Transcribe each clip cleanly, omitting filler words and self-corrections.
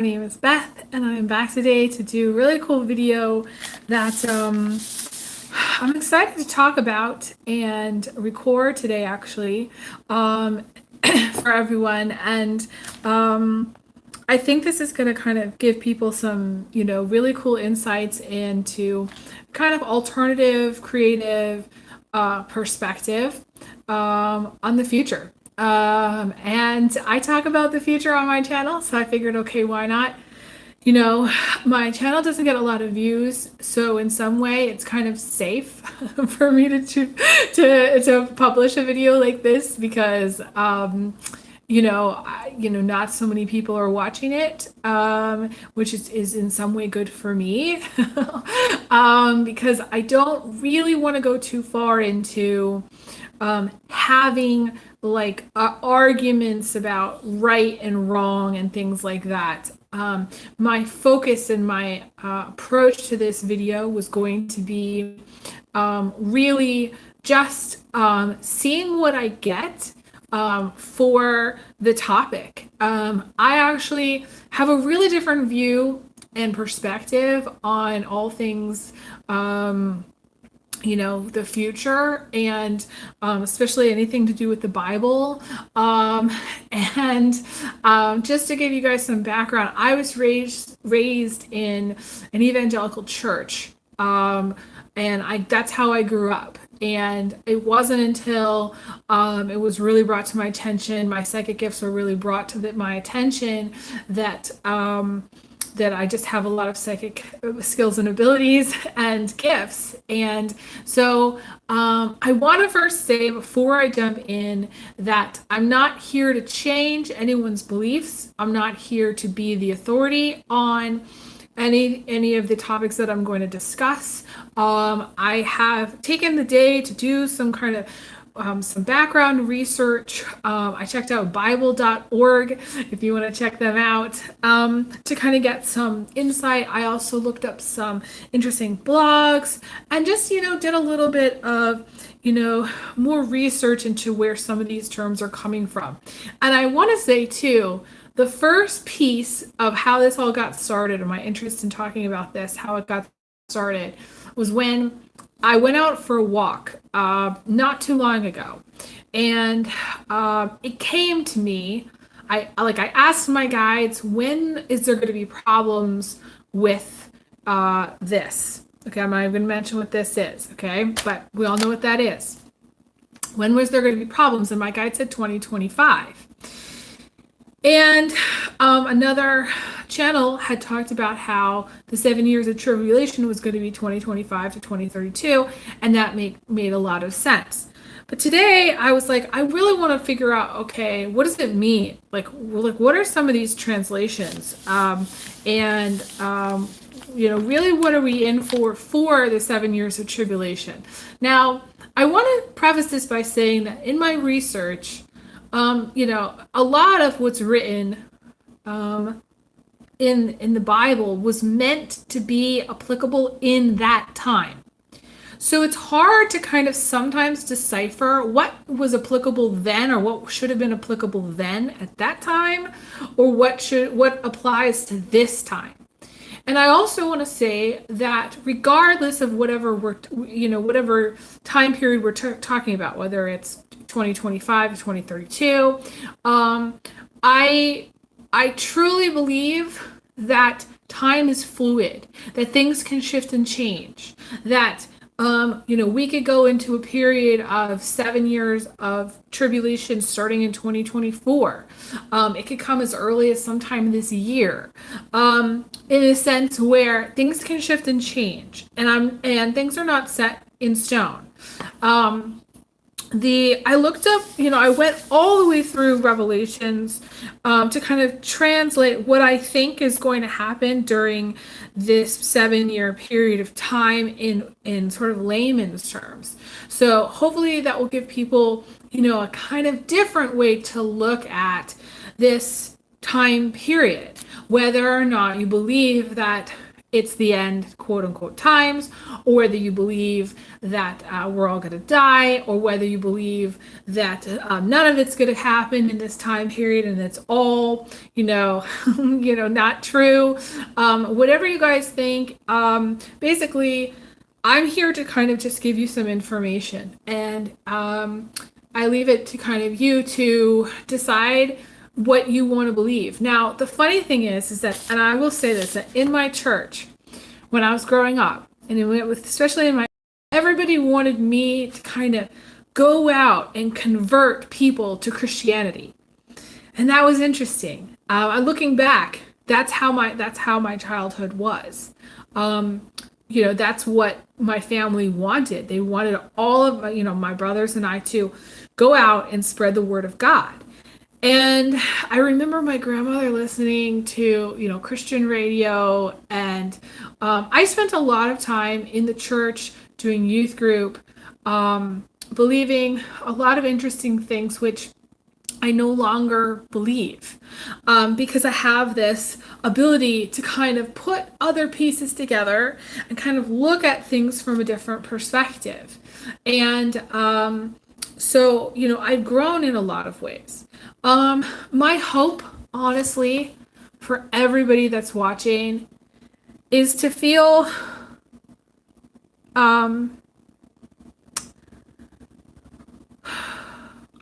My name is Beth, and I'm back today to do a really cool video that I'm excited to talk about and record today, actually, for everyone. And I think this is going to kind of give people some, really cool insights into kind of alternative, creative perspective on the future. And I talk about the future on my channel, so I figured, okay, why not? My channel doesn't get a lot of views, so in some way it's kind of safe for me to publish a video like this because not so many people are watching it, which is in some way good for me, because I don't really want to go too far into having like arguments about right and wrong and things like that. My focus and my approach to this video was going to be really just seeing what I get for the topic. I actually have a really different view and perspective on all things the future, and especially anything to do with the Bible. And just to give you guys some background, I was raised in an evangelical church, and that's how I grew up. And it wasn't until it was really brought to my attention, my psychic gifts were really brought to my attention, that I just have a lot of psychic skills and abilities and gifts. And so I want to first say, before I jump in, that I'm not here to change anyone's beliefs. I'm not here to be the authority on any of the topics that I'm going to discuss. I have taken the day to do some kind of some background research. I checked out bible.org if you want to check them out, to kind of get some insight. I also looked up some interesting blogs and just, did a little bit of, more research into where some of these terms are coming from. And I want to say too, the first piece of how this all got started, and my interest in talking about this, how it got started, was when I went out for a walk not too long ago, and it came to me. I asked my guides, when is there going to be problems with this? Okay, I'm not even going to mention what this is, okay? But we all know what that is. When was there going to be problems? And my guide said 2025. And another channel had talked about how the 7 years of tribulation was going to be 2025 to 2032, and that made a lot of sense. But today I was like, I really want to figure out, okay, what does it mean? Like what are some of these translations? Really, what are we in for the 7 years of tribulation? Now, I want to preface this by saying that in my research, a lot of what's written in the Bible was meant to be applicable in that time. So it's hard to kind of sometimes decipher what was applicable then, or what should have been applicable then at that time, or what applies to this time. And I also want to say that regardless of whatever whatever time period we're talking about, whether it's 2025 to 2032, I truly believe that time is fluid, that things can shift and change, that we could go into a period of 7 years of tribulation starting in 2024. It could come as early as sometime this year, in a sense where things can shift and change, and things are not set in stone. I looked up, I went all the way through Revelations to kind of translate what I think is going to happen during this 7-year period of time in sort of layman's terms. So hopefully that will give people, a kind of different way to look at this time period, whether or not you believe that it's the end, quote unquote, times, or whether you believe that we're all going to die, or whether you believe that none of it's going to happen in this time period and it's all, not true. Whatever you guys think, basically, I'm here to kind of just give you some information, and I leave it to kind of you to decide what you want to believe. Now, the funny thing is that, and I will say this, that in my church, when I was growing up, and especially in my, everybody wanted me to kind of go out and convert people to Christianity, and that was interesting. Looking back, that's how my childhood was. That's what my family wanted. They wanted all of my brothers and I to go out and spread the word of God. And I remember my grandmother listening to, Christian radio, and I spent a lot of time in the church doing youth group, believing a lot of interesting things, which I no longer believe, because I have this ability to kind of put other pieces together and kind of look at things from a different perspective. And so, I've grown in a lot of ways. My hope, honestly, for everybody that's watching is to feel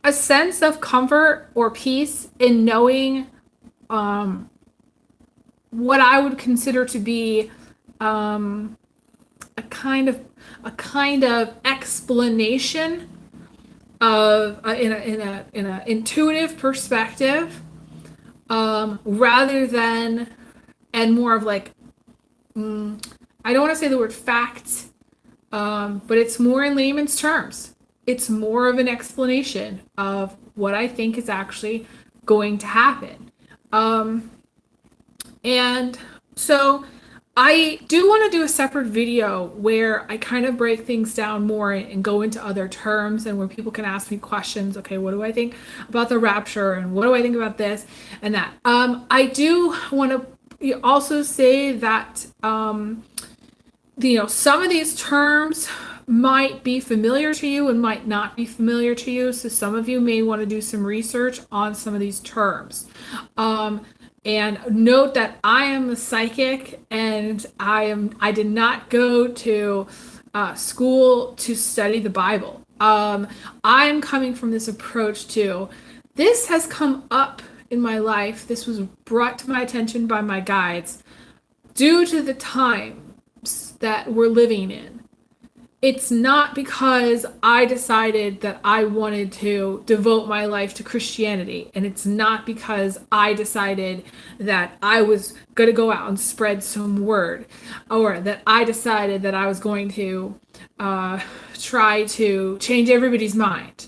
a sense of comfort or peace in knowing what I would consider to be a kind of explanation of in a intuitive perspective, rather than, and more of like, I don't want to say the word facts, but it's more in layman's terms. It's more of an explanation of what I think is actually going to happen. And so I do want to do a separate video where I kind of break things down more and go into other terms, and where people can ask me questions. Okay, what do I think about the rapture, and what do I think about this and that? I do want to also say that some of these terms might be familiar to you and might not be familiar to you. So some of you may want to do some research on some of these terms. And note that I am a psychic, and I did not go to school to study the Bible. I'm coming from this approach to, this has come up in my life. This was brought to my attention by my guides due to the times that we're living in. It's not because I decided that I wanted to devote my life to Christianity. And it's not because I decided that I was going to go out and spread some word, or that I decided that I was going to try to change everybody's mind.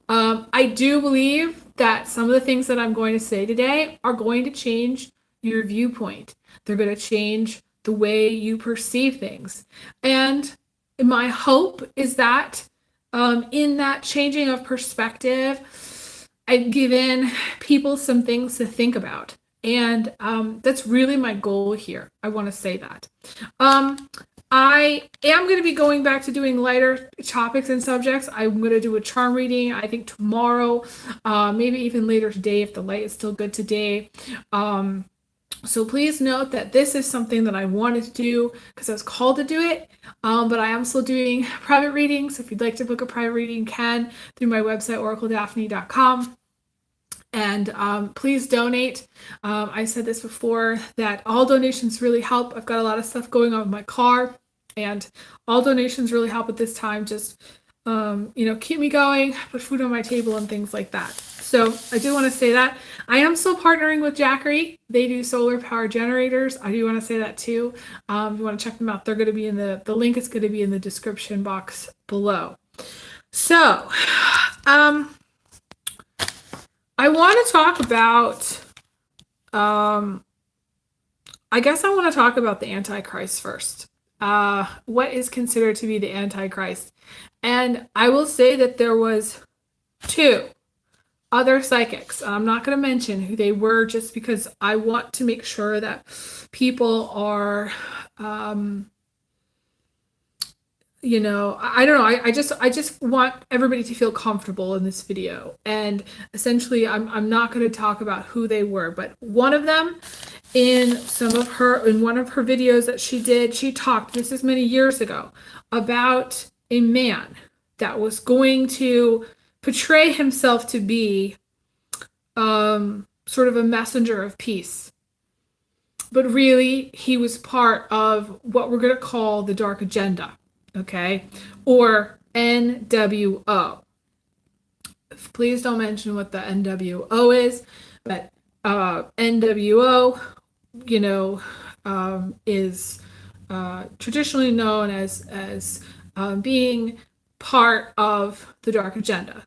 I do believe that some of the things that I'm going to say today are going to change your viewpoint. They're going to change the way you perceive things. And my hope is that in that changing of perspective, I've given people some things to think about. And that's really my goal here. I want to say that. I am going to be going back to doing lighter topics and subjects. I'm going to do a charm reading, I think tomorrow, maybe even later today if the light is still good today. So please note that this is something that I wanted to do because I was called to do it, but I am still doing private readings. If you'd like to book a private reading, you can through my website, oracledaphne.com. And please donate. I said this before, that all donations really help. I've got a lot of stuff going on with my car, and all donations really help at this time. Just, keep me going, put food on my table and things like that. So I do want to say that. I am still partnering with Jackery. They do solar power generators. I do want to say that too. If you want to check them out, they're going to be in the link is going to be in the description box below. So, I want to talk about, I guess I want to talk about the Antichrist first. What is considered to be the Antichrist? And I will say that there was two other psychics. I'm not going to mention who they were, just because I want to make sure that people are you know, I don't know. I just want everybody to feel comfortable in this video. And essentially, I'm not going to talk about who they were, but one of them in one of her videos that she did, she talked, this is many years ago, about a man that was going to portray himself to be sort of a messenger of peace. But really, he was part of what we're going to call the dark agenda, okay? Or NWO. Please don't mention what the NWO is, but NWO, you know, is traditionally known as being part of the dark agenda.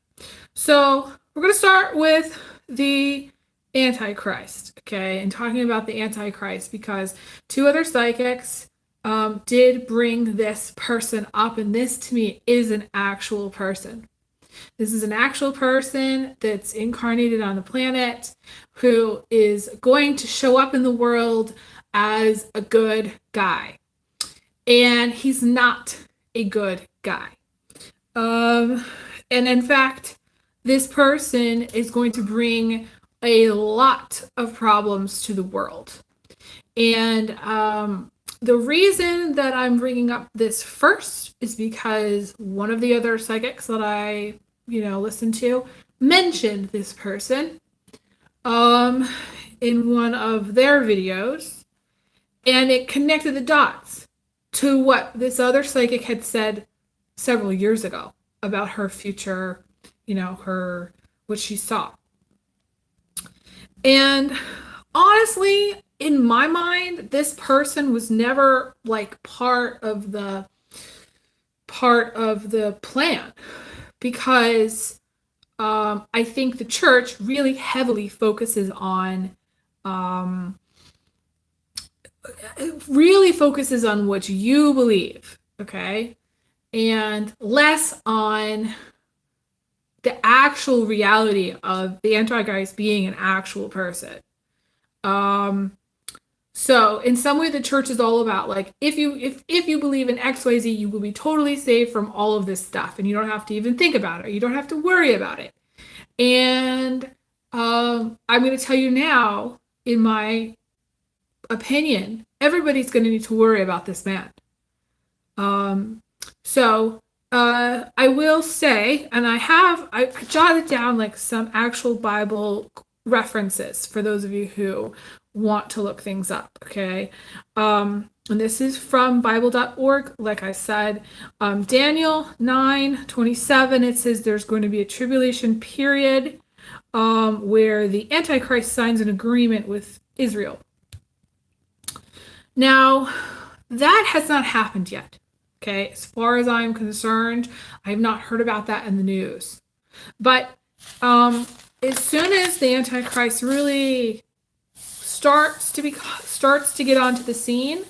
So we're going to start with the Antichrist, okay, and talking about the Antichrist because two other psychics did bring this person up, and this to me is an actual person. This is an actual person that's incarnated on the planet who is going to show up in the world as a good guy. And he's not a good guy. And in fact, this person is going to bring a lot of problems to the world. And the reason that I'm bringing up this first is because one of the other psychics that I, listened to mentioned this person in one of their videos, and it connected the dots to what this other psychic had said several years ago about her future, what she saw. And honestly, in my mind, this person was never like part of the plan, because I think the church really heavily focuses on what you believe, okay, and less on the actual reality of the Antichrist being an actual person. So in some way, the church is all about like, if you believe in XYZ, you will be totally safe from all of this stuff, and you don't have to even think about it. You don't have to worry about it. And I'm going to tell you now, in my opinion, everybody's going to need to worry about this man. So I will say, and I jotted down like some actual Bible references for those of you who want to look things up, okay? And this is from Bible.org. Like I said, Daniel 9:27, it says there's going to be a tribulation period where the Antichrist signs an agreement with Israel. Now, that has not happened yet, okay? As far as I'm concerned, I have not heard about that in the news. But as soon as the Antichrist really starts to get onto the scene,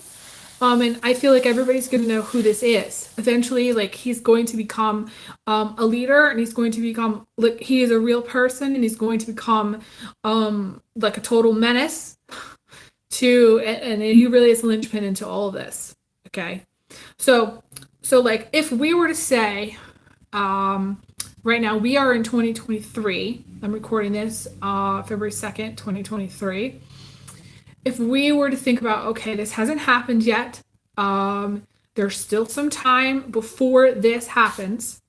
and I feel like everybody's going to know who this is. Eventually, like, he's going to become a leader, and he's going to become, like, he is a real person, and he's going to become like a total menace to, and he really is a linchpin into all of this. Okay, so like, if we were to say, right now we are in 2023. I'm recording this February 2nd, 2023. If we were to think about, okay, this hasn't happened yet, there's still some time before this happens.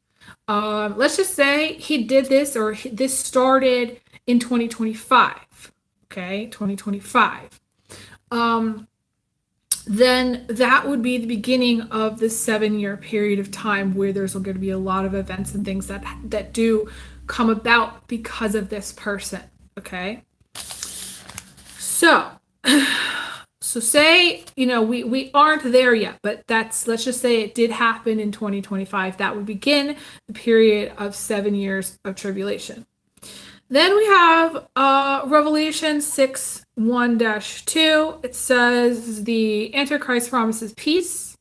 Let's just say he did this, or this started in 2025, okay, 2025. Then that would be the beginning of the 7-year period of time where there's going to be a lot of events and things that do come about because of this person, okay? So say, we aren't there yet, but let's just say it did happen in 2025. That would begin the period of 7 years of tribulation. Then we have Revelation 6:1-2. It says the Antichrist promises peace,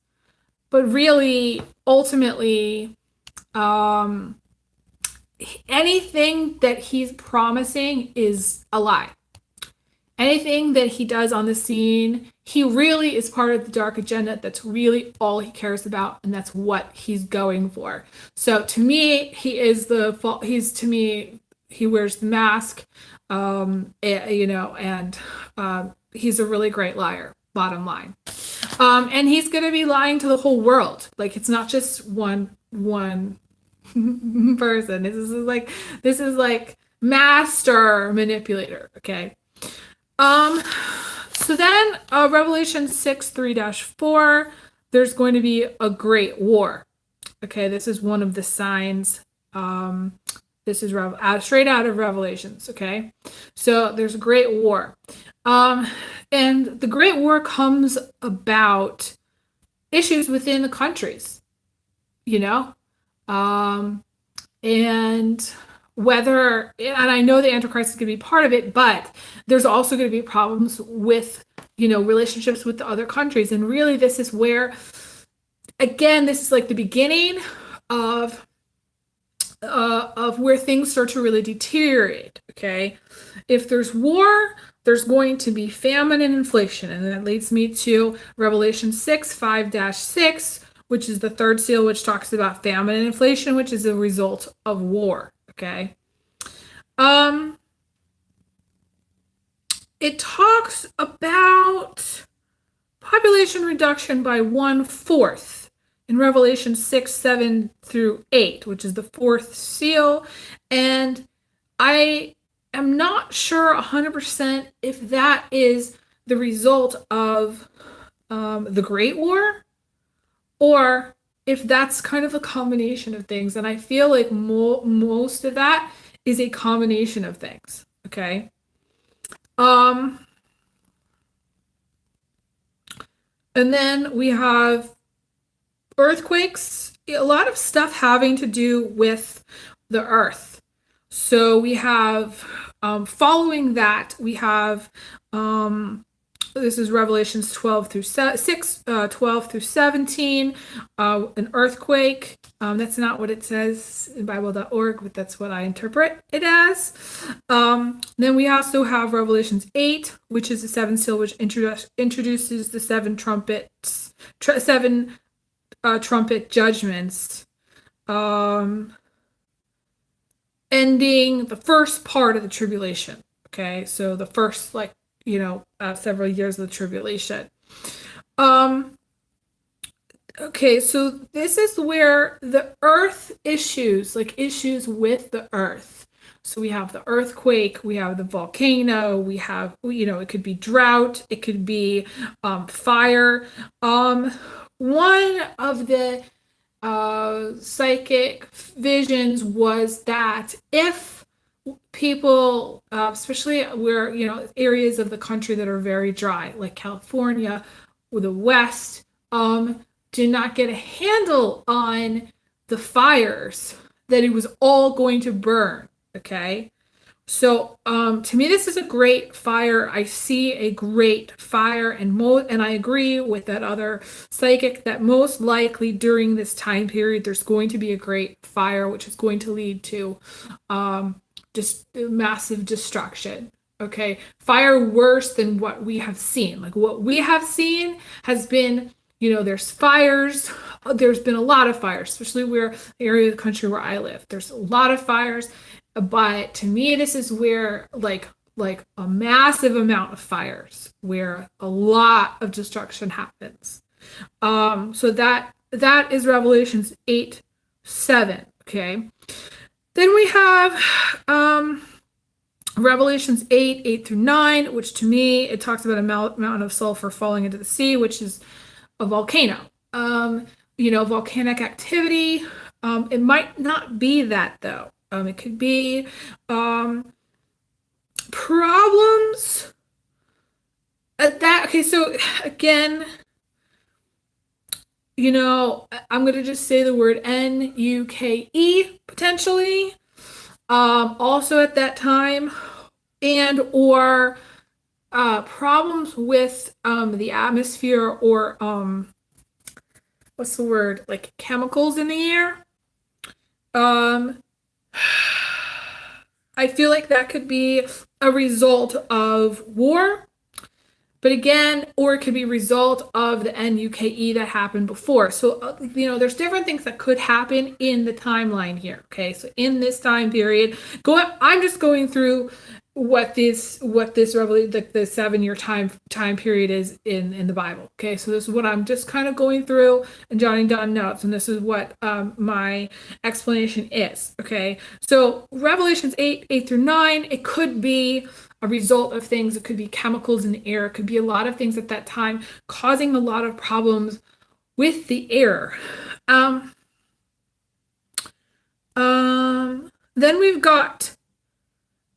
but really, ultimately, anything that he's promising is a lie. Anything that he does on the scene he really is part of the dark agenda. That's really all he cares about, and that's what he's going for. So to me, he wears the mask, and he's a really great liar, bottom line. And he's going to be lying to the whole world. Like, it's not just one person. This is like master manipulator. Okay. So then, Revelation 6 3-4, there's going to be a great war. Okay, this is one of the signs. This is straight out of Revelations. Okay, so there's a great war. And the great war comes about issues within the countries, and I know the Antichrist is going to be part of it, but there's also going to be problems with, relationships with the other countries. And really, this is where, again, this is like the beginning of where things start to really deteriorate. Okay, if there's war, there's going to be famine and inflation, and that leads me to Revelation 6 5-6, which is the third seal, which talks about famine and inflation, which is a result of war. Okay. It talks about population reduction by 1/4 in Revelation 6 7-8, which is the fourth seal. And I am not sure 100% if that is the result of the Great War, or if that's kind of a combination of things. And I feel like most of that is a combination of things. Okay. And then we have earthquakes, a lot of stuff having to do with the earth. So we have, following that, we have, this is Revelations 12 through 17, an earthquake. That's not what it says in Bible.org, but that's what I interpret it as. Then we also have Revelations 8, which is the seventh seal, which introduces the seven trumpet judgments, ending the first part of the tribulation. Okay, so the first, several years of the tribulation. Okay, so this is where the earth issues with the earth. So we have the earthquake, we have the volcano, we have, it could be drought, it could be fire. One of the psychic visions was that if people, especially where, areas of the country that are very dry, like California or the West, do not get a handle on the fires, that it was all going to burn. Okay. So, to me, this is a great fire. I see a great fire, and I agree with that other psychic that most likely during this time period, there's going to be a great fire, which is going to lead to, just massive destruction. Okay. Fire worse than what we have seen. Like, what we have seen has been, there's fires. There's been a lot of fires, especially the area of the country where I live. There's a lot of fires. But to me, this is where like a massive amount of fires, where a lot of destruction happens. So that is Revelations 8:7. Okay. Then we have Revelations 8:8-9, which to me, it talks about a mountain of sulfur falling into the sea, which is a volcano. Volcanic activity. It might not be that, though. It could be problems at that. Okay, so again, I'm going to just say the word NUKE potentially. Also at that time, and or problems with the atmosphere, or what's the word? Like chemicals in the air. I feel like that could be a result of war. But again, or it could be a result of the NUKE that happened before. So, there's different things that could happen in the timeline here. Okay, so in this time period, I'm just going through what this revelation, the 7-year time period is in the Bible. Okay, so this is what I'm just kind of going through and jotting down notes, and this is what my explanation is. Okay, so Revelations 8 through 9, it could be a result of things. It could be chemicals in the air. It could be a lot of things at that time causing a lot of problems with the air. Then we've got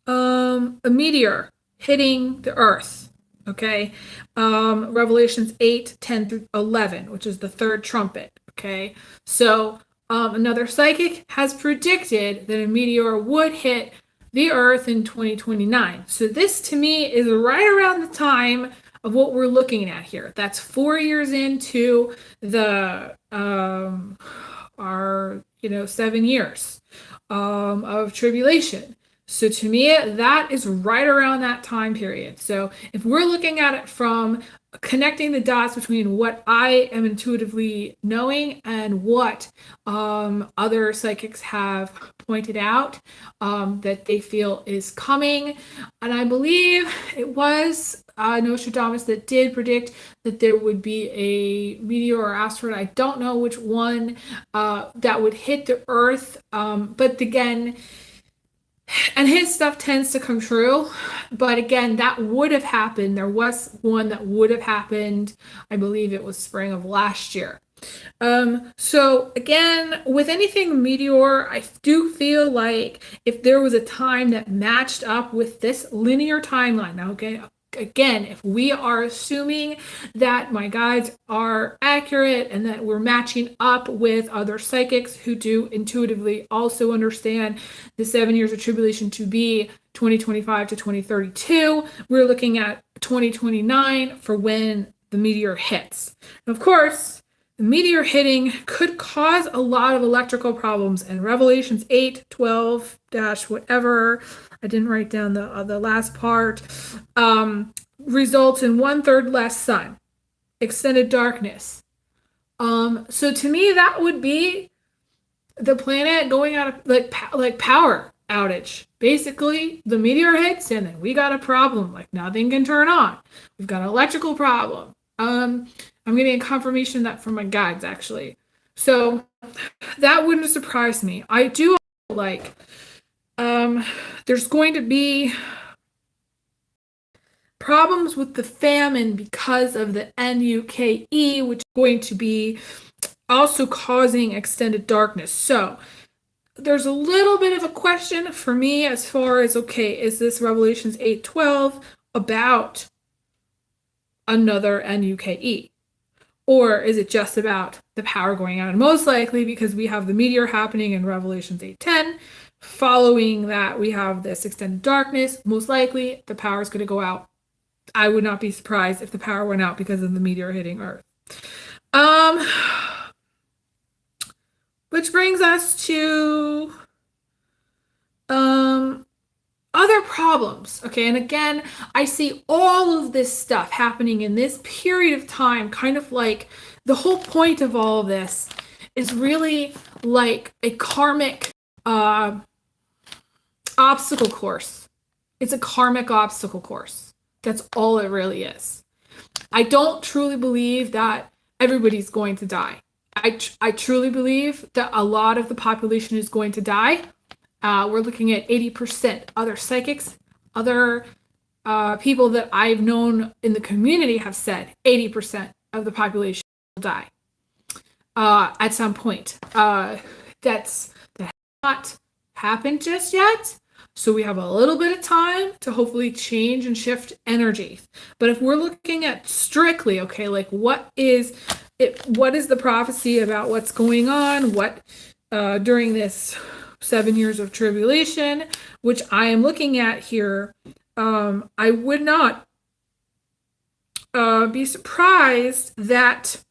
a meteor hitting the earth. Okay, Revelations 8:10 through 11, which is the third trumpet. Okay, so another psychic has predicted that a meteor would hit the earth in 2029. So this to me is right around the time of what we're looking at here. That's 4 years into the our 7 years of tribulation. So to me, that is right around that time period. So if we're looking at it from connecting the dots between what I am intuitively knowing and what other psychics have pointed out that they feel is coming, and I believe it was Nostradamus that did predict that there would be a meteor or asteroid. I don't know which one that would hit the Earth, but again, and his stuff tends to come true. But again, that would have happened. There was one that would have happened. I believe it was spring of last year. So again, with anything meteor, I do feel like if there was a time that matched up with this linear timeline, now, okay, again, if we are assuming that my guides are accurate and that we're matching up with other psychics who do intuitively also understand the 7 years of tribulation to be 2025 to 2032, we're looking at 2029 for when the meteor hits. And of course, the meteor hitting could cause a lot of electrical problems, and Revelations 8:12 whatever, I didn't write down the last part, results in 1/3 less sun, extended darkness. So to me, that would be the planet going out of like power outage. Basically, the meteor hits and then we got a problem. Like nothing can turn on. We've got an electrical problem. I'm getting a confirmation of that from my guides actually. So that wouldn't surprise me. I do like there's going to be problems with the famine because of the NUKE, which is going to be also causing extended darkness. So there's a little bit of a question for me as far as, okay, is this Revelations 8:12 about another NUKE? Or is it just about the power going out? And most likely because we have the meteor happening in Revelations 8:10. Following that, we have this extended darkness. Most likely the power is going to go out. I would not be surprised if the power went out because of the meteor hitting Earth. Which brings us to other problems. Okay, and again, I see all of this stuff happening in this period of time, kind of like the whole point of all of this is really like a karmic obstacle course. It's a karmic obstacle course. That's all it really is. I don't truly believe that everybody's going to die. I truly believe that a lot of the population is going to die. We're looking at 80%. Other psychics, other people that I've known in the community have said 80% of the population will die at some point. That has not happened just yet. So we have a little bit of time to hopefully change and shift energies. But if we're looking at strictly, okay, like what is the prophecy about what's going on, what during this 7 years of tribulation, which I am looking at here, I would not be surprised that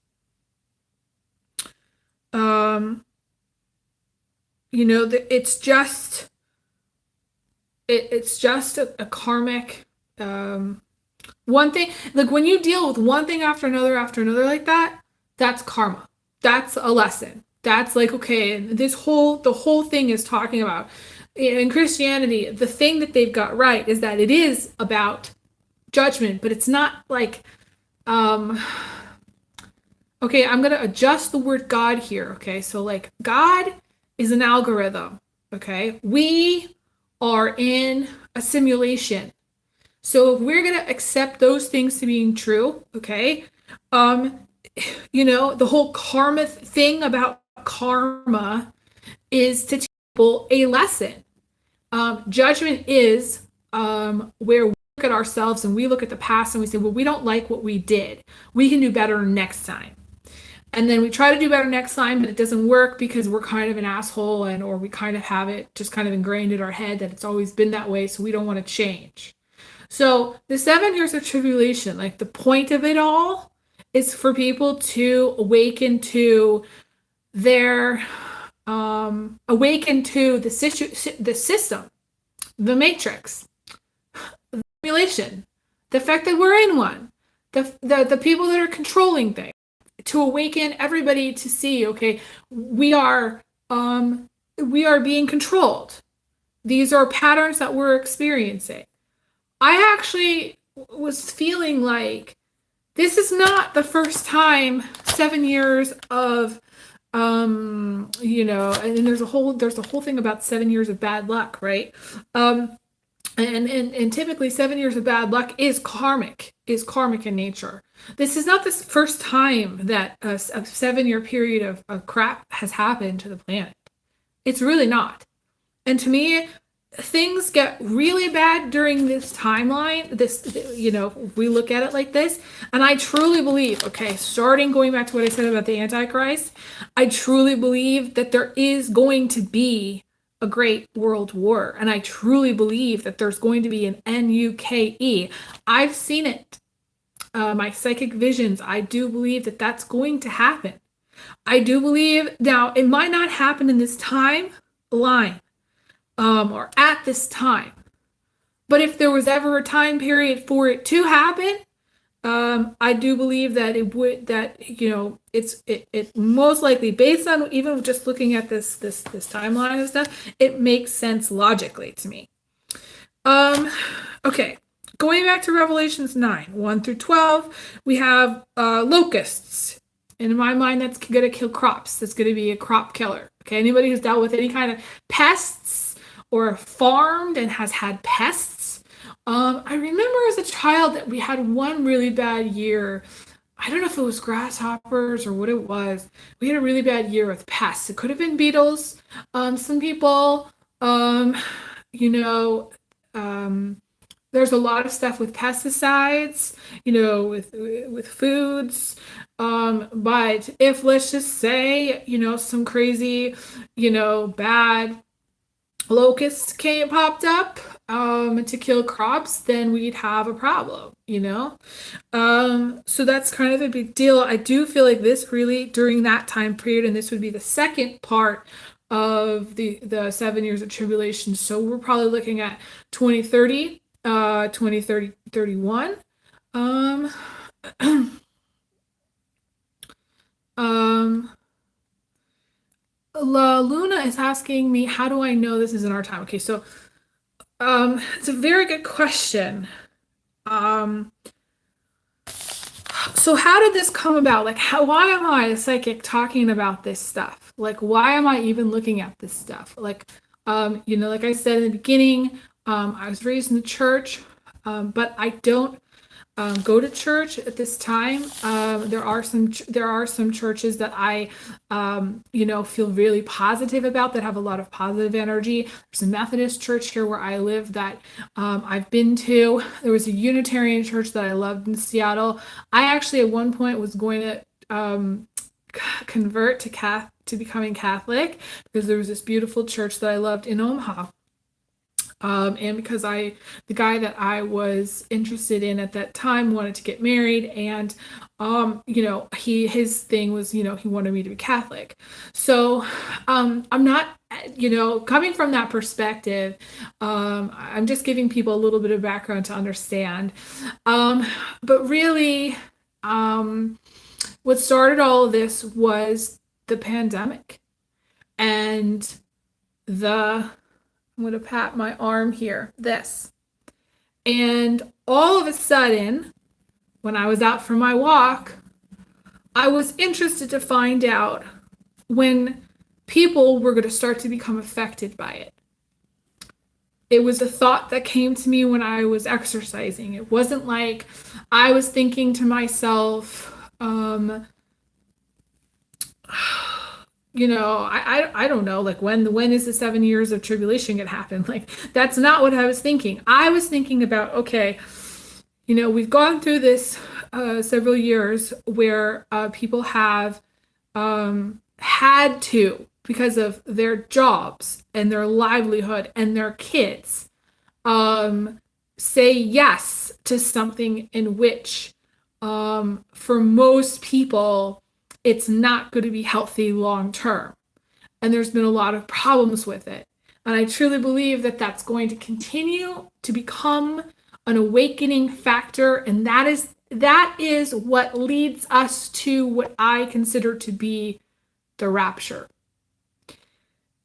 it's just a karmic One thing, like when you deal with one thing after another like that, that's karma. That's a lesson. That's like, okay, the whole thing is talking about in Christianity, the thing that they've got right is that it is about judgment, but it's not like, um, okay, I'm gonna adjust the word God here. Okay, so like God is an algorithm. Okay, we are in a simulation. So if we're gonna accept those things to being true, okay, um, the whole karma thing about karma is to teach people a lesson. Judgment is where we look at ourselves and we look at the past and we say, well, we don't like what we did. We can do better next time. And then we try to do better next time, but it doesn't work because we're kind of an asshole and or we kind of have it just kind of ingrained in our head that it's always been that way, so we don't want to change. So the 7 years of tribulation, like the point of it all is for people to awaken to their awaken to the system, the matrix, the simulation, the fact that we're in one, the people that are controlling things, to awaken everybody to see, okay, we are being controlled. These are patterns that we're experiencing. I actually was feeling like this is not the first time 7 years of and there's a whole thing about 7 years of bad luck, right? And typically 7 years of bad luck is karmic in nature. This is not the first time that a 7 year period of crap has happened to the planet. It's really not. And to me, things get really bad during this timeline. If we look at it like this, and I truly believe, okay, starting going back to what I said about the Antichrist, I truly believe that there is going to be a great world war. And I truly believe that there's going to be an NUKE. I've seen it. My psychic visions, I do believe that that's going to happen. I do believe, now, it might not happen in this timeline, or at this time. But if there was ever a time period for it to happen, I do believe that it most likely, based on even just looking at this timeline and stuff, it makes sense logically to me. Okay, going back to Revelations 9, 1 through 12, we have locusts. And in my mind, that's going to kill crops. That's going to be a crop killer. Okay, anybody who's dealt with any kind of pests or farmed and has had pests. I remember as a child that we had one really bad year. I don't know if it was grasshoppers or what it was. We had a really bad year with pests. It could have been beetles. Some people, there's a lot of stuff with pesticides, with foods. But if, let's just say, some crazy, bad locusts popped up to kill crops, then we'd have a problem. So that's kind of a big deal. I do feel like this really during that time period, and this would be the second part of the 7 years of tribulation. So we're probably looking at 2030, 2030, 31. La Luna is asking me, how do I know this is in our time? Okay, so it's a very good question. So how did this come about? Like, why am I a psychic talking about this stuff? Like, why am I even looking at this stuff? Like, like I said in the beginning, I was raised in the church, but I don't go to church at this time. There are some churches that I feel really positive about, that have a lot of positive energy. There's a Methodist church here where I live that I've been to. There was a Unitarian church that I loved in Seattle. I actually at one point was going to convert to becoming Catholic, because there was this beautiful church that I loved in Omaha. And because the guy that I was interested in at that time wanted to get married, and his thing was, he wanted me to be Catholic. So I'm not, coming from that perspective, I'm just giving people a little bit of background to understand. Um, but really, um, what started all of this was the pandemic and I'm going to pat my arm here, this. And all of a sudden, when I was out for my walk, I was interested to find out when people were going to start to become affected by it. It was a thought that came to me when I was exercising. It wasn't like I was thinking to myself, I don't know, like when is the 7 years of tribulation gonna happen? Like that's not what I was thinking. I was thinking about, okay, we've gone through this several years where people have had to, because of their jobs and their livelihood and their kids, say yes to something in which, for most people, it's not going to be healthy long term. And there's been a lot of problems with it. And I truly believe that that's going to continue to become an awakening factor. And that is what leads us to what I consider to be the rapture.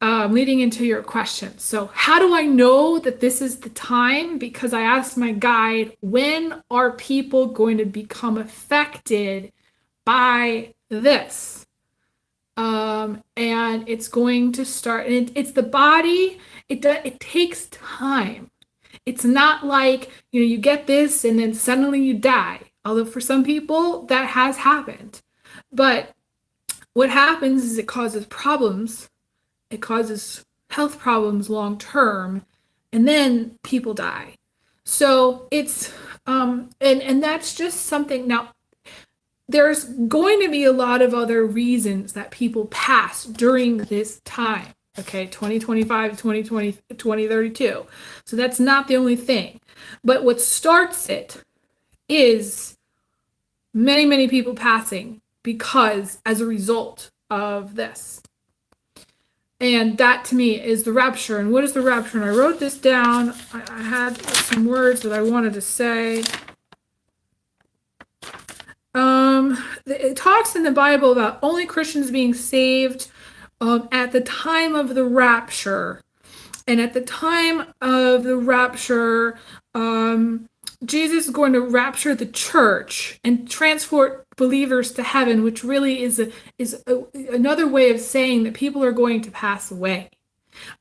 Leading into your question. So, how do I know that this is the time? Because I asked my guide, when are people going to become affected by this? And it's going to start, and it's the body. It takes time. It's not like, you get this and then suddenly you die. Although for some people that has happened. But what happens is it causes problems. It causes health problems long term, and then people die. So it's and that's just something. Now there's going to be a lot of other reasons that people pass during this time. Okay, 2025, 2020, 2032. So that's not the only thing. But what starts it is many, many people passing because as a result of this. And that to me is the rapture. And what is the rapture? And I wrote this down. I had some words that I wanted to say. It talks in the Bible about only Christians being saved at the time of the rapture. And at the time of the rapture, Jesus is going to rapture the church and transport believers to heaven, which really is another way of saying that people are going to pass away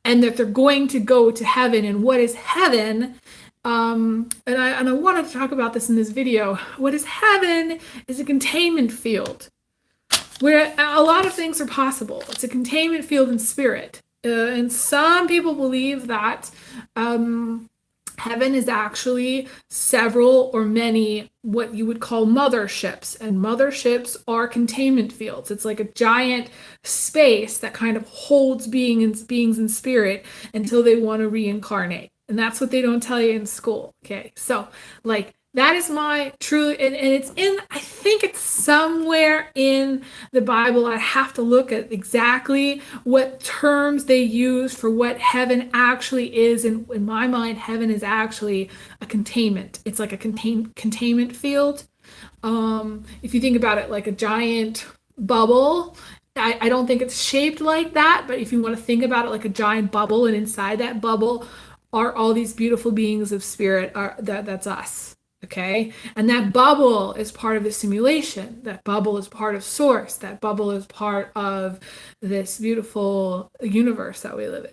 and that they're going to go to heaven. And what is heaven? And I wanted to talk about this in this video. What is heaven is a containment field where a lot of things are possible. It's a containment field in spirit. And some people believe that heaven is actually several or many what you would call motherships. And motherships are containment fields. It's like a giant space that kind of holds beings in spirit until they want to reincarnate. And that's what they don't tell you in school. Okay. So like that is my true, and it's I think it's somewhere in the Bible. I have to look at exactly what terms they use for what heaven actually is. And in my mind, heaven is actually a containment. It's like a containment field. If you think about it like a giant bubble, I don't think it's shaped like that, but if you want to think about it like a giant bubble, and inside that bubble are all these beautiful beings of spirit, that's us. Okay. And that bubble is part of the simulation. That bubble is part of source. That bubble is part of this beautiful universe that we live in.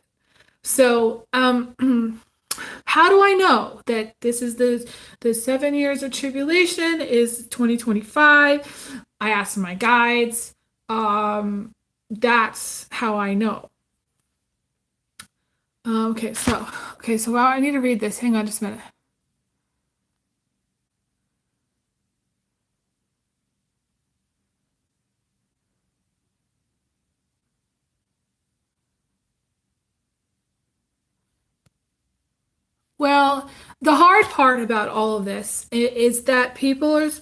So, how do I know that this is the 7 years of tribulation is 2025? I asked my guides. That's how I know. Okay, so well, I need to read this. Hang on just a minute. Well, The hard part about all of this is that people's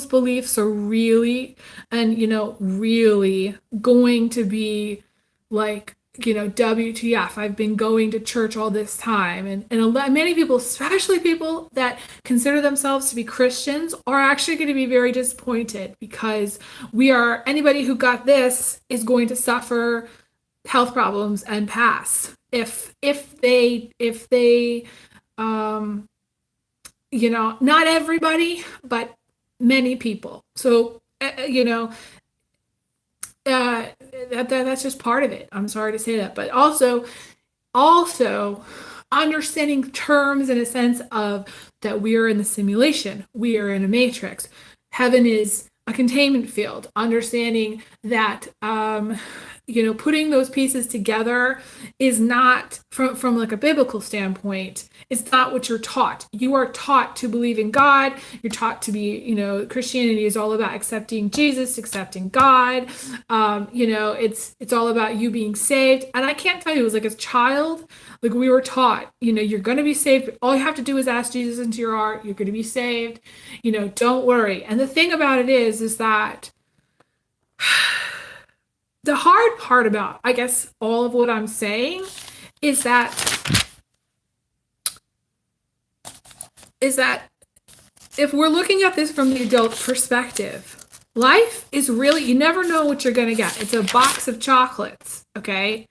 beliefs are really, and really going to be like, WTF, I've been going to church all this time. And many people, especially people that consider themselves to be Christians, are actually going to be very disappointed, because anybody who got this is going to suffer health problems and pass if they um, not everybody, but many people. So, uh, that's just part of it. I'm sorry to say that, but also understanding terms in a sense of that we are in the simulation, we are in a matrix. Heaven is a containment field. Understanding that putting those pieces together is not from like a biblical standpoint. It's not what you're taught. You are taught to believe in God. You're taught to be, Christianity is all about accepting Jesus, accepting God. It's all about you being saved. And I can't tell you, it was like as a child, like we were taught, you're going to be saved. All you have to do is ask Jesus into your heart. You're going to be saved. Don't worry. And the thing about it is that the hard part about, I guess, all of what I'm saying is that if we're looking at this from the adult perspective, life is really, you never know what you're going to get. It's a box of chocolates, okay?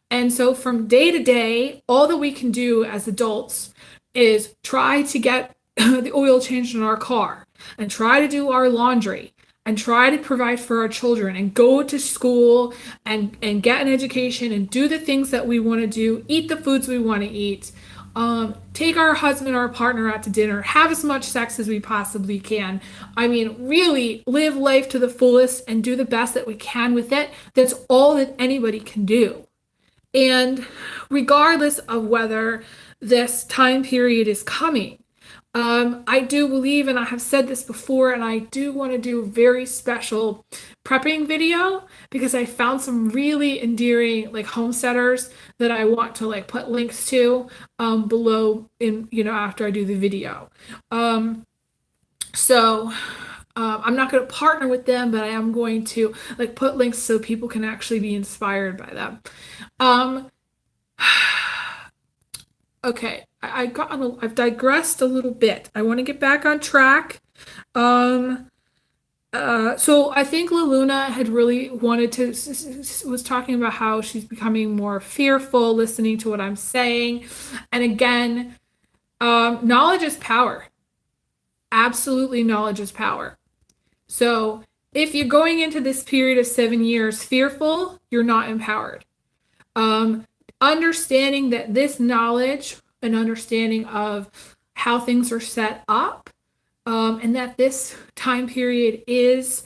And so from day to day, all that we can do as adults is try to get the oil changed in our car, and try to do our laundry, and try to provide for our children, and go to school and get an education, and do the things that we want to do, eat the foods we want to eat, take our husband or our partner out to dinner, have as much sex as we possibly can. I mean, really live life to the fullest and do the best that we can with it. That's all that anybody can do. And regardless of whether this time period is coming, I do believe, and I have said this before, and I do want to do a very special prepping video, because I found some really endearing like homesteaders that I want to like put links to below in after I do the video. So I'm not going to partner with them, but I am going to like put links so people can actually be inspired by them. Okay, I've digressed a little bit. I want to get back on track. So I think La Luna had really wanted to, was talking about how she's becoming more fearful, listening to what I'm saying. And again, knowledge is power. Absolutely, knowledge is power. So if you're going into this period of 7 years fearful, you're not empowered. Understanding that this knowledge and understanding of how things are set up, and that this time period is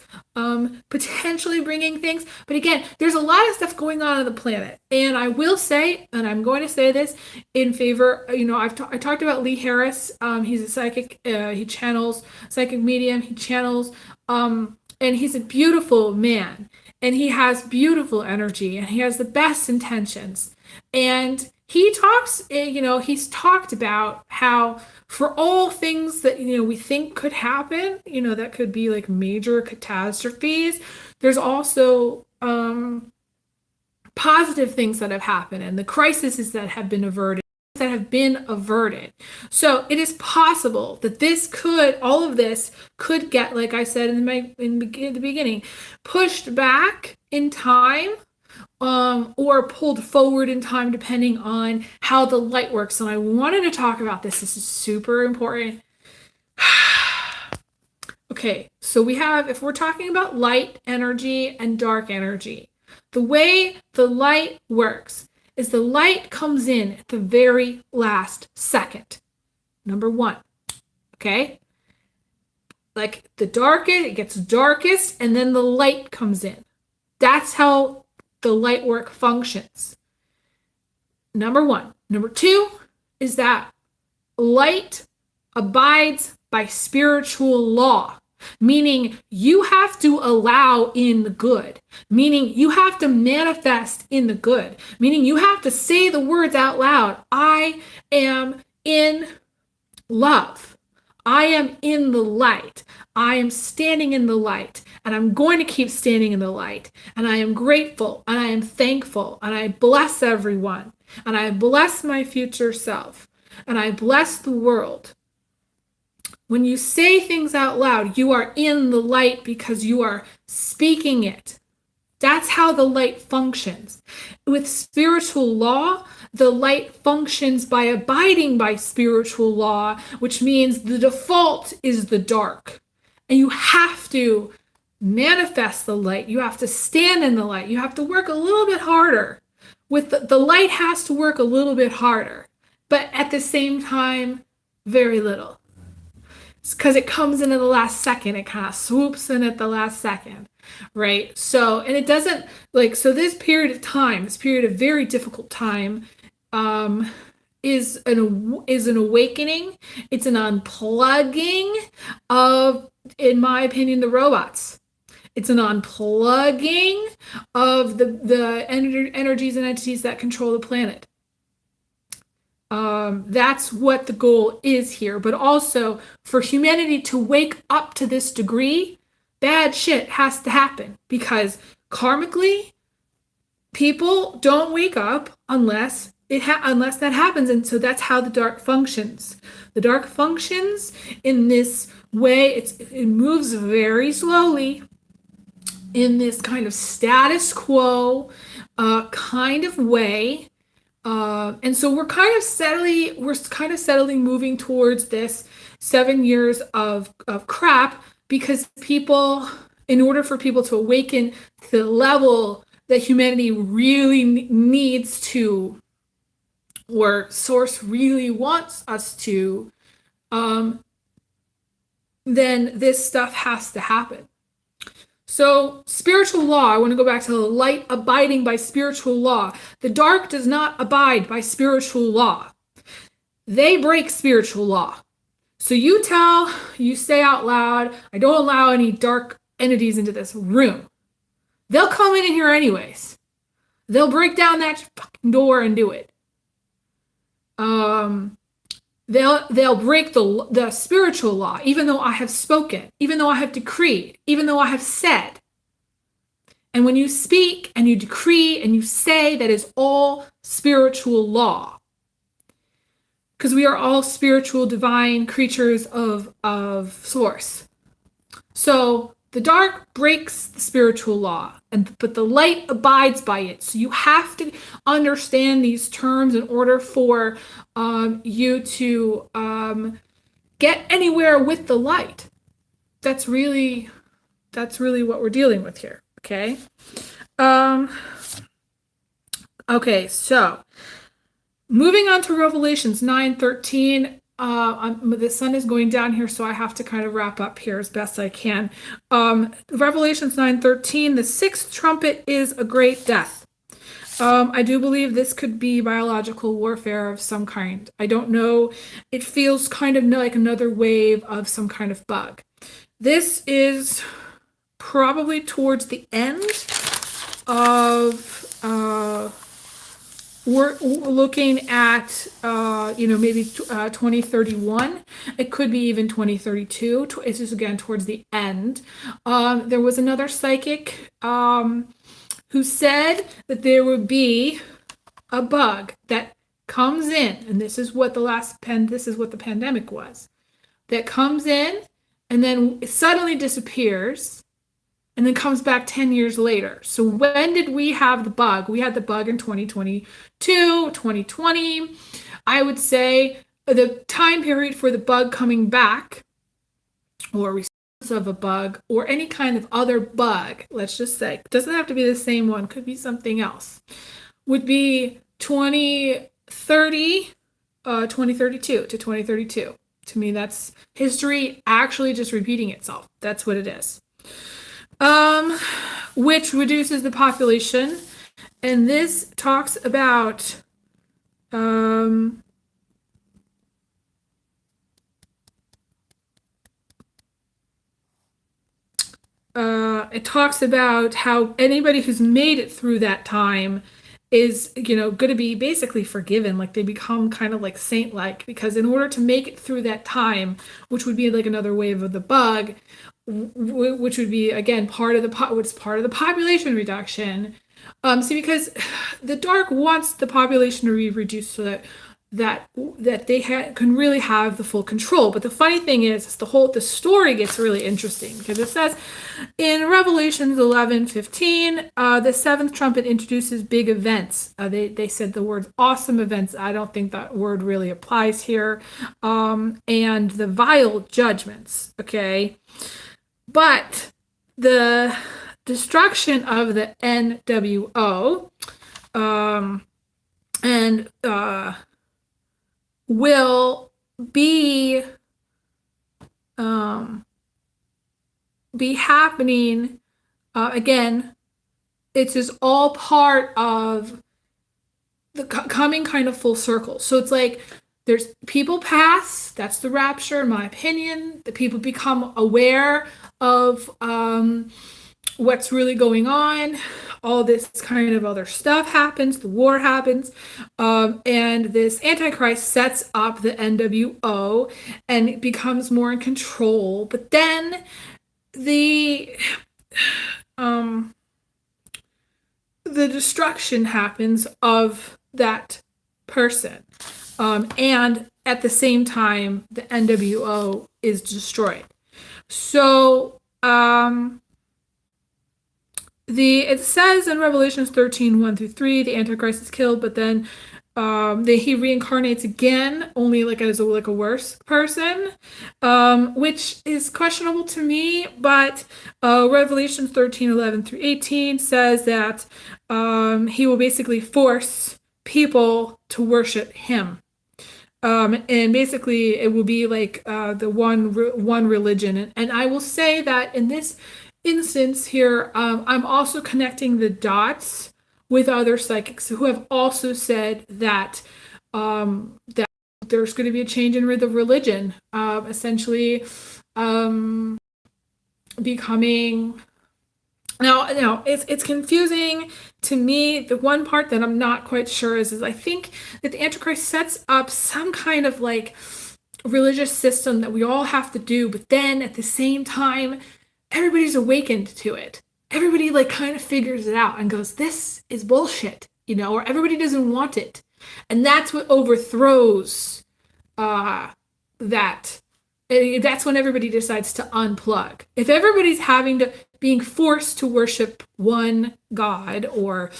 potentially bringing things. But again, there's a lot of stuff going on the planet. And I will say, and I'm going to say this in favor, I talked about Lee Harris. He's a psychic, he channels, psychic medium, he channels, and he's a beautiful man. And he has beautiful energy, and he has the best intentions. And he talks, he's talked about how for all things that, we think could happen, that could be like major catastrophes, there's also positive things that have happened, and the crises that have been averted. So it is possible that all of this could get, like I said in the beginning, pushed back in time, or pulled forward in time, depending on how the light works. And I wanted to talk about this. This is super important. Okay, so if we're talking about light energy and dark energy, the way the light works is the light comes in at the very last second. Number one, okay? Like the darkest, it gets darkest, and then the light comes in. That's how the light work functions. Number one. Number two is that light abides by spiritual law, meaning you have to allow in the good, meaning you have to manifest in the good, meaning you have to say the words out loud. I am in love. I am in the light. I am standing in the light, and I'm going to keep standing in the light. And I am grateful, and I am thankful, and I bless everyone, and I bless my future self, and I bless the world. When you say things out loud, you are in the light because you are speaking it. That's how the light functions. With spiritual law, the light functions by abiding by spiritual law, which means the default is the dark. And you have to manifest the light. You have to stand in the light. You have to work a little bit harder. With the light has to work a little bit harder, but at the same time, very little. Because it comes in at the last second. It kind of swoops in at the last second, right? So, and it doesn't so this period of time, this period of very difficult time, is an awakening. It's an unplugging of, in my opinion, the robots. It's an unplugging of the energies and entities that control the planet. That's what the goal is here. But also, for humanity to wake up to this degree, bad shit has to happen, because karmically, people don't wake up unless that happens. And so that's how the dark functions. The dark functions in this way. It moves very slowly in this kind of status quo kind of way. And so we're kind of steadily moving towards this 7 years of crap, because people, in order for people to awaken to the level that humanity really needs to, or source really wants us to, then this stuff has to happen. So spiritual law, I want to go back to the light abiding by spiritual law. The dark does not abide by spiritual law. They break spiritual law. So you say out loud, I don't allow any dark entities into this room. They'll come in here anyways. They'll break down that fucking door and do it. They'll break the spiritual law, even though I have spoken, even though I have decreed, even though I have said. And when you speak and you decree and you say, that is all spiritual law. Because we are all spiritual, divine creatures of source. So the dark breaks the spiritual law, but the light abides by it. So you have to understand these terms in order for you to get anywhere with the light. That's really what we're dealing with here. Okay. Okay. So moving on to Revelations 9:13. The sun is going down here, so I have to kind of wrap up here as best I can. Revelations 9:13, the sixth trumpet is a great death. I do believe this could be biological warfare of some kind. I don't know. It feels kind of like another wave of some kind of bug. This is probably towards the end of we're looking at, maybe 2031. It could be even 2032. It's just, again, towards the end. There was another psychic who said that there would be a bug that comes in, and this is what the pandemic was, that comes in and then it suddenly disappears, and then comes back 10 years later. So when did we have the bug? We had the bug in 2022, 2020. I would say the time period for the bug coming back, or resurgence of a bug, or any kind of other bug, let's just say, it doesn't have to be the same one, could be something else, would be 2032 to 2032. To me, that's history actually just repeating itself. That's what it is. Which reduces the population. And this talks about it talks about how anybody who's made it through that time is, going to be basically forgiven. Like they become kind of like saint-like, because in order to make it through that time, which would be like another wave of the bug, which would be again what's part of the population reduction. See, because the dark wants the population to be reduced so that they can really have the full control. But the funny thing is the story gets really interesting, because it says in Revelations 11:15, the seventh trumpet introduces big events. They said the word awesome events. I don't think that word really applies here. And the vile judgments. Okay. But the destruction of the NWO and will be happening again. It's just all part of the coming kind of full circle. So it's like there's people pass, that's the rapture in my opinion. The people become aware of what's really going on. All this kind of other stuff happens, the war happens, and this Antichrist sets up the NWO and it becomes more in control. But then the destruction happens of that person. And at the same time, the NWO is destroyed. So it says in Revelations 13:1-3, the Antichrist is killed, but then he reincarnates again, only like as a worse person, which is questionable to me. But Revelation 13:11-18 says that he will basically force people to worship him. And basically it will be like the one religion. And I will say that in this instance here, I'm also connecting the dots with other psychics who have also said that that there's going to be a change in the religion, essentially becoming. Now it's confusing to me. The one part that I'm not quite sure is I think that the Antichrist sets up some kind of like religious system that we all have to do, but then at the same time, everybody's awakened to it. Everybody like kind of figures it out and goes, this is bullshit, or everybody doesn't want it. And that's what overthrows that. That's when everybody decides to unplug. If everybody's being forced to worship one God, or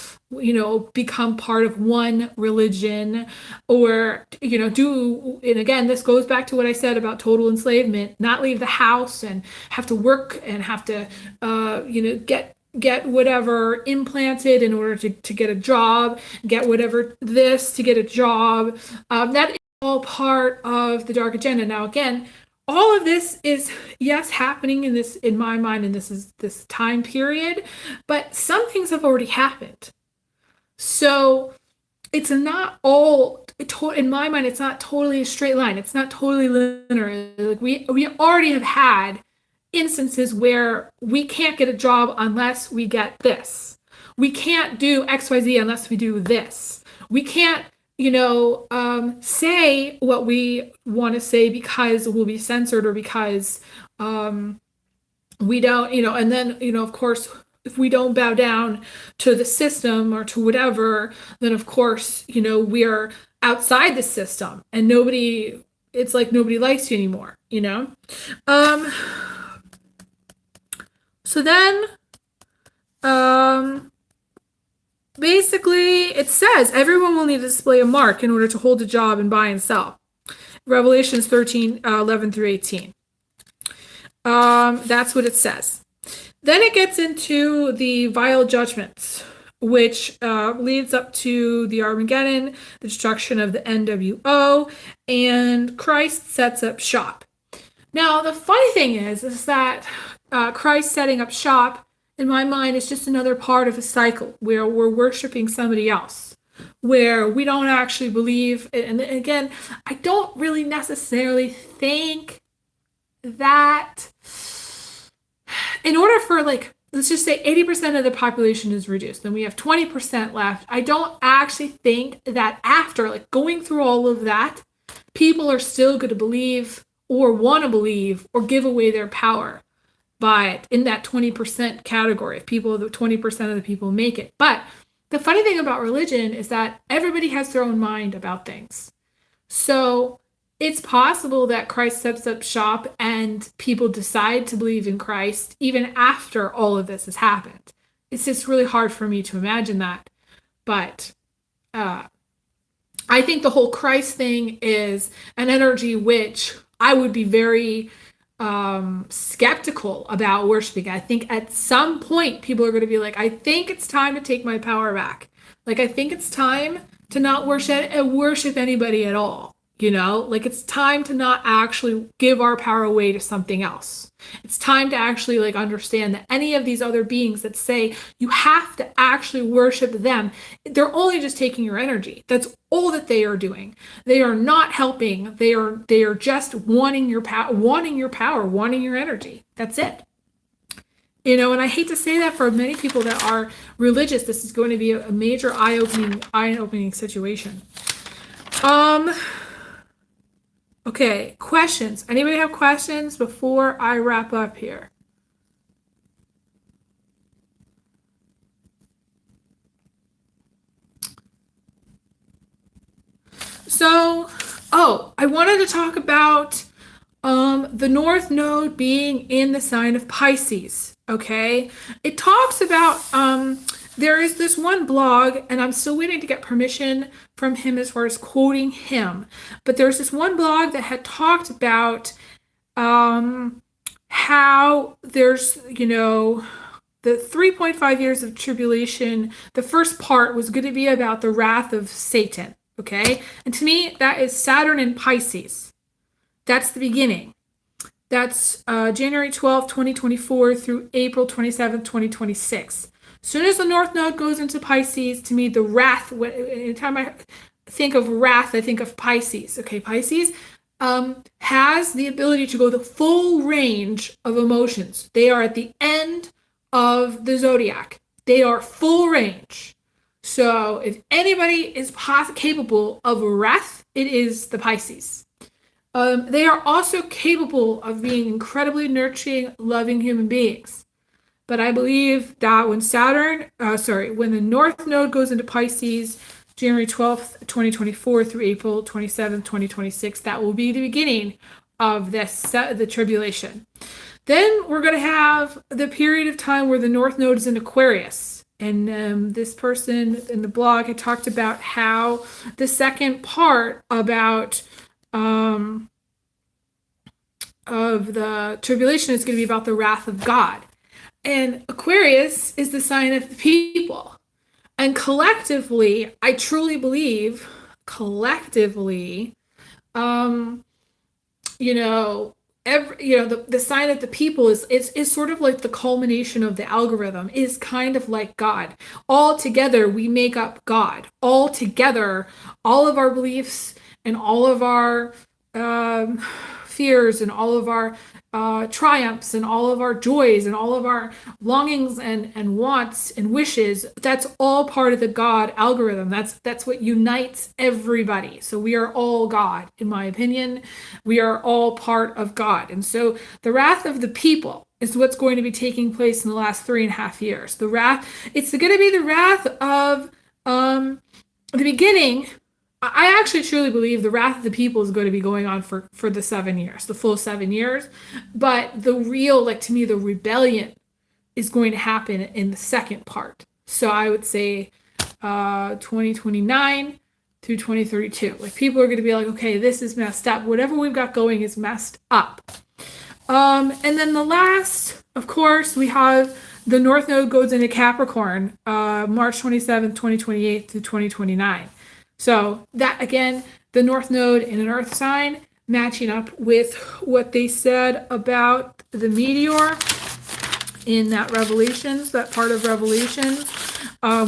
become part of one religion, or and again, this goes back to what I said about total enslavement, not leave the house and have to work and have to get whatever implanted in order to get a job, get whatever this to get a job. That is all part of the dark agenda. Now again, all of this is, yes, happening in my mind, and this time period, but some things have already happened. So it's not all, in my mind, it's not totally a straight line. It's not totally linear. Like we already have had instances where we can't get a job unless we get this. We can't do XYZ unless we do this. We can't say what we want to say because we'll be censored, or because we don't, and then, of course, if we don't bow down to the system or to whatever, then of course, we're outside the system and it's like nobody likes you anymore, So then, basically, it says everyone will need to display a mark in order to hold a job and buy and sell. Revelations 13:11-18. That's what it says. Then it gets into the vile judgments, which leads up to the Armageddon, the destruction of the NWO, and Christ sets up shop. Now, the funny thing is that Christ setting up shop, in my mind, is just another part of a cycle where we're worshiping somebody else, where we don't actually believe. And again, I don't really necessarily think that in order for like let's just say 80% of the population is reduced. Then we have 20% left. I don't actually think that after like going through all of that, people are still going to believe or want to believe or give away their power. But in that 20% category, if people, the 20% of the people make it. But the funny thing about religion is that everybody has their own mind about things. So it's possible that Christ steps up shop and people decide to believe in Christ even after all of this has happened. It's just really hard for me to imagine that. But I think the whole Christ thing is an energy which I would be very skeptical about worshiping. I think at some point people are going to be like, I think it's time to take my power back. Like, I think it's time to not worship anybody at all. You know, like it's time to not actually give our power away to something else. It's time to actually like understand that any of these other beings that say you have to actually worship them, they're only just taking your energy. That's all that they are doing. They are not helping. They are just wanting your power, wanting your energy. That's it. You know, and I hate to say that for many people that are religious, this is going to be a major eye-opening situation. Okay, questions. Anybody have questions before I wrap up here? So, I wanted to talk about the North Node being in the sign of Pisces. Okay, it talks about there is this one blog, and I'm still waiting to get permission from him as far as quoting him. But there's this one blog that had talked about how there's, you know, the 3.5 years of tribulation. The first part was going to be about the wrath of Satan. Okay, and to me, that is Saturn in Pisces. That's the beginning. That's January 12th, 2024 through April 27th, 2026. As soon as the North Node goes into Pisces, to me, the wrath, anytime I think of wrath, I think of Pisces. Okay, Pisces has the ability to go the full range of emotions. They are at the end of the zodiac. They are full range. So if anybody is capable of wrath, it is the Pisces. They are also capable of being incredibly nurturing, loving human beings. But I believe that when when the North Node goes into Pisces, January 12th, 2024 through April 27th, 2026, that will be the beginning of the tribulation. Then we're going to have the period of time where the North Node is in Aquarius. And this person in the blog had talked about how the second part about of the tribulation is going to be about the wrath of God. And Aquarius is the sign of the people. And collectively, I truly believe, the sign of the people is sort of like the culmination of the algorithm, is kind of like God. All together, we make up God. All together, all of our beliefs and all of our fears and all of our triumphs and all of our joys and all of our longings and wants and wishes, that's all part of the God algorithm. That's what unites everybody. So we are all God, in my opinion. We are all part of God. And so the wrath of the people is what's going to be taking place in the last 3.5 years. It's going to be the wrath of the beginning. I actually truly believe the wrath of the people is going to be going on for the 7 years, the full 7 years. But the real, to me, the rebellion is going to happen in the second part. So I would say 2029 through 2032. People are going to be like, okay, this is messed up. Whatever we've got going is messed up. And then the last, of course, we have the North Node goes into Capricorn, March 27th, 2028 through 2029. So that, again, the North Node in an Earth sign, matching up with what they said about the meteor in that Revelations, that part of Revelations,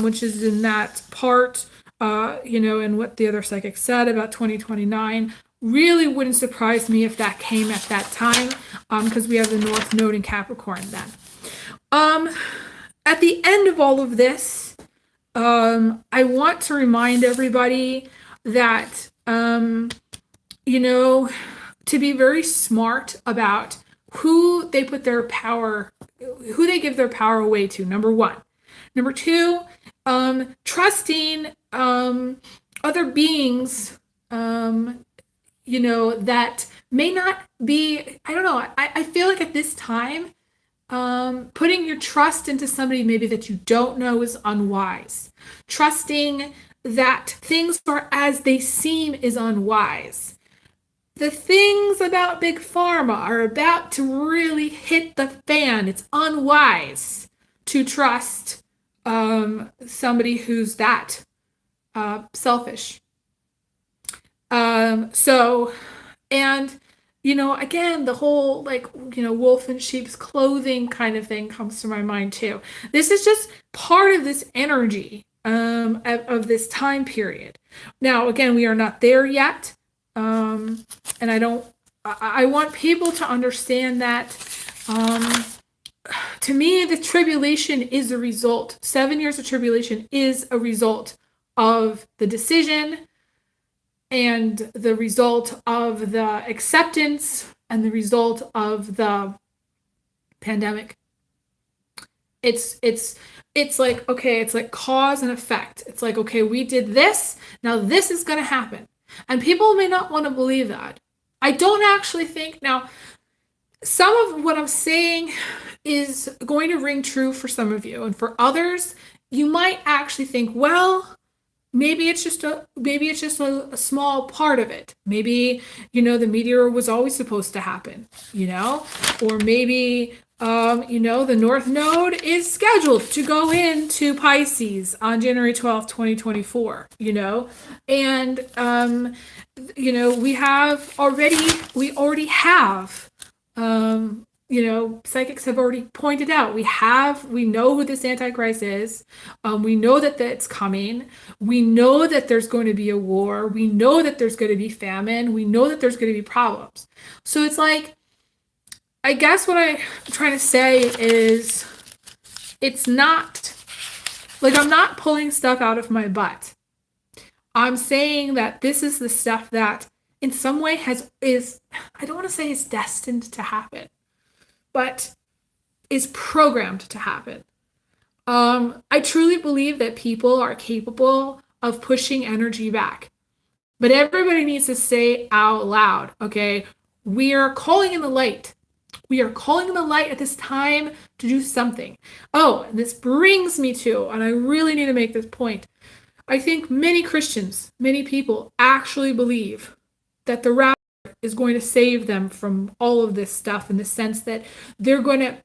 which is in that part, and what the other psychic said about 2029. Really wouldn't surprise me if that came at that time, because we have the North Node in Capricorn then. Um, at the end of all of this, I want to remind everybody that, you know, to be very smart about who they put their power, who they give their power away to, number one. Number two, trusting other beings, that may not be, I don't know, I feel like at this time, putting your trust into somebody maybe that you don't know is unwise. Trusting that things are as they seem is unwise. The things about big pharma are about to really hit the fan. It's unwise to trust somebody who's that selfish. So, and again, the whole like, wolf in sheep's clothing kind of thing comes to my mind too. This is just part of this energy of this time period. Now, again, we are not there yet. And I want people to understand that, to me, the tribulation is a result. 7 years of tribulation is a result of the decision and the result of the acceptance and the result of the pandemic. It's like, okay, it's like cause and effect. It's like, okay, we did this, now this is going to happen. And people may not want to believe that. I don't actually think, now, some of what I'm saying is going to ring true for some of you, and for others, you might actually think, well, maybe it's just a small part of it. Maybe, the meteor was always supposed to happen, or maybe, the North Node is scheduled to go into Pisces on January 12th, 2024, and, we already have, psychics have already pointed out, we know who this Antichrist is. We know that it's coming. We know that there's going to be a war. We know that there's going to be famine. We know that there's going to be problems. So it's like, I guess what I'm trying to say is, it's not like I'm not pulling stuff out of my butt. I'm saying that this is the stuff that in some way I don't want to say is destined to happen, but is programmed to happen. I truly believe that people are capable of pushing energy back, but everybody needs to say out loud, okay, we are calling in the light. We are calling in the light at this time to do something. Oh, and this brings me to, and I really need to make this point, I think many Christians, many people actually believe that the rapture is going to save them from all of this stuff, in the sense that they're going to,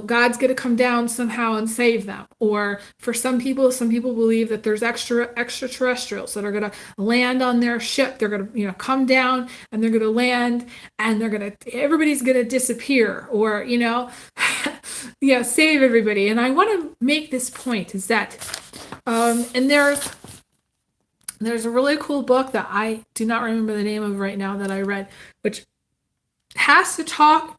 God's going to come down somehow and save them. Or for some people believe that there's extraterrestrials that are going to land on their ship. They're going to, come down and they're going to land and everybody's going to disappear, or, save everybody. And I want to make this point is that, and there's a really cool book that I do not remember the name of right now that I read, which talks about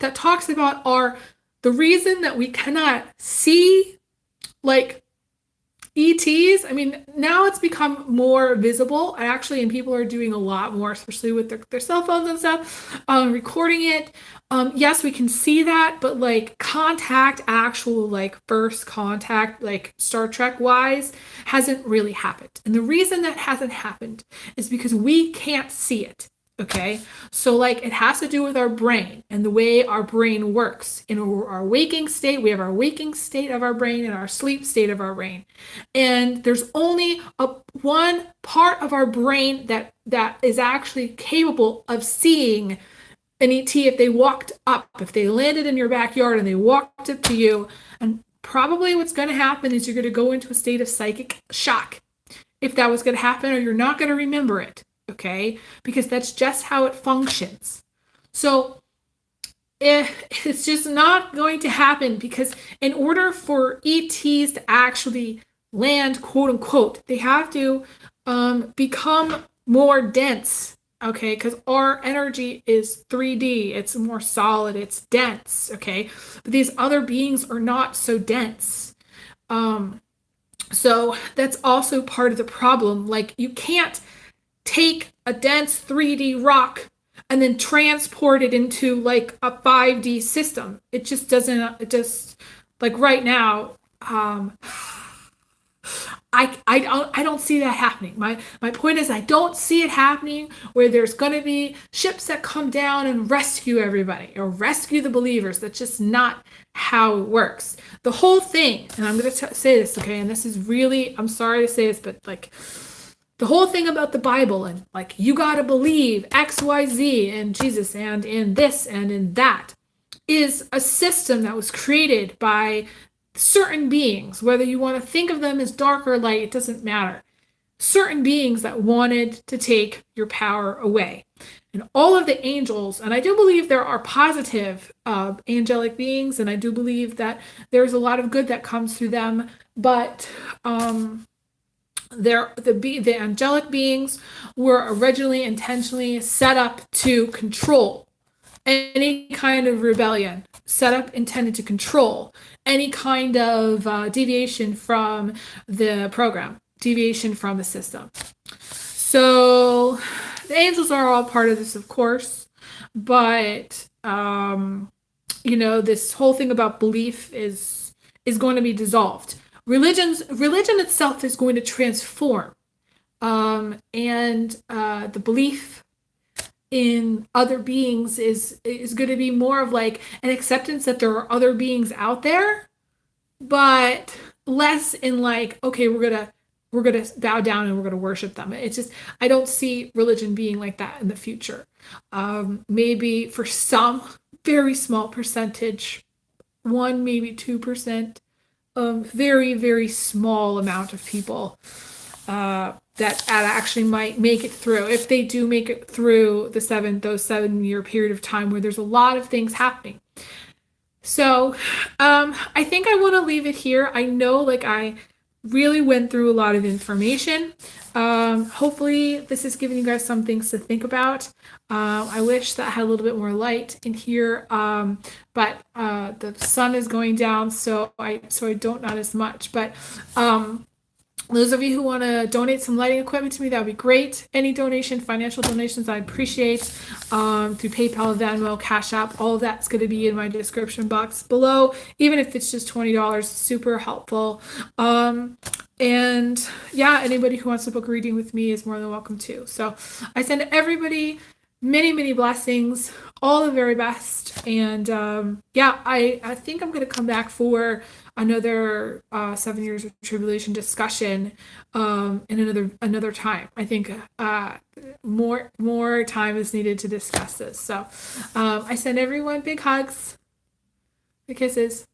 the reason that we cannot see like ETs. I mean, now it's become more visible, and people are doing a lot more, especially with their cell phones and stuff, recording it. Yes, we can see that, but like actual like first contact, like Star Trek wise, hasn't really happened. And the reason that hasn't happened is because we can't see it. Okay, so like it has to do with our brain and the way our brain works. In our waking state, we have our waking state of our brain and our sleep state of our brain. And there's only one part of our brain that is actually capable of seeing an ET if they walked up, if they landed in your backyard and they walked up to you. And probably what's going to happen is you're going to go into a state of psychic shock if that was going to happen, or you're not going to remember it. Okay, because that's just how it functions. So it's just not going to happen, because in order for ETs to actually land, quote unquote, they have to become more dense Okay, because our energy is 3D, it's more solid, it's dense. Okay, but these other beings are not so dense. Um, so that's also part of the problem. Like, you can't take a dense 3D rock and then transport it into like a 5D system. It just doesn't, it just, like right now, I don't see that happening. My point is, I don't see it happening where there's going to be ships that come down and rescue everybody or rescue the believers. That's just not how it works. The whole thing, and I'm going to say this, okay, and this is really, I'm sorry to say this, but like, the whole thing about the Bible and like, you got to believe XYZ and Jesus and in this and in that, is a system that was created by certain beings. Whether you want to think of them as dark or light, it doesn't matter. Certain beings that wanted to take your power away. And all of the angels, and I do believe there are positive angelic beings, and I do believe that there's a lot of good that comes through them, but the angelic beings were originally intentionally set up to control any kind of rebellion, set up intended to control any kind of deviation from the program, deviation from the system. So the angels are all part of this, of course, but this whole thing about belief is going to be dissolved. Religion itself is going to transform, and the belief in other beings is going to be more of like an acceptance that there are other beings out there, but less in like, okay, we're gonna bow down and we're gonna worship them. It's just, I don't see religion being like that in the future. Maybe for some very small percentage, 1 maybe 2%, very very small amount of people that actually might make it through, if they do make it through those 7-year period of time where there's a lot of things happening. So I think I want to leave it here. I know, like, I really went through a lot of information. Hopefully this has given you guys some things to think about. I wish that I had a little bit more light in here, but the sun is going down, so I don't, not as much. But those of you who want to donate some lighting equipment to me, that would be great. Any donation, financial donations, I appreciate, through PayPal, Venmo, Cash App. All of that's going to be in my description box below. Even if it's just $20, super helpful. And yeah, anybody who wants to book a reading with me is more than welcome to. So I send everybody many, many blessings, all the very best. And yeah, I think I'm going to come back for another 7 years of tribulation discussion in another time. I think more time is needed to discuss this. So I send everyone big hugs, big kisses,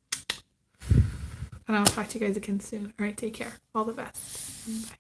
and I'll talk to you guys again soon. All right, take care. All the best. Bye.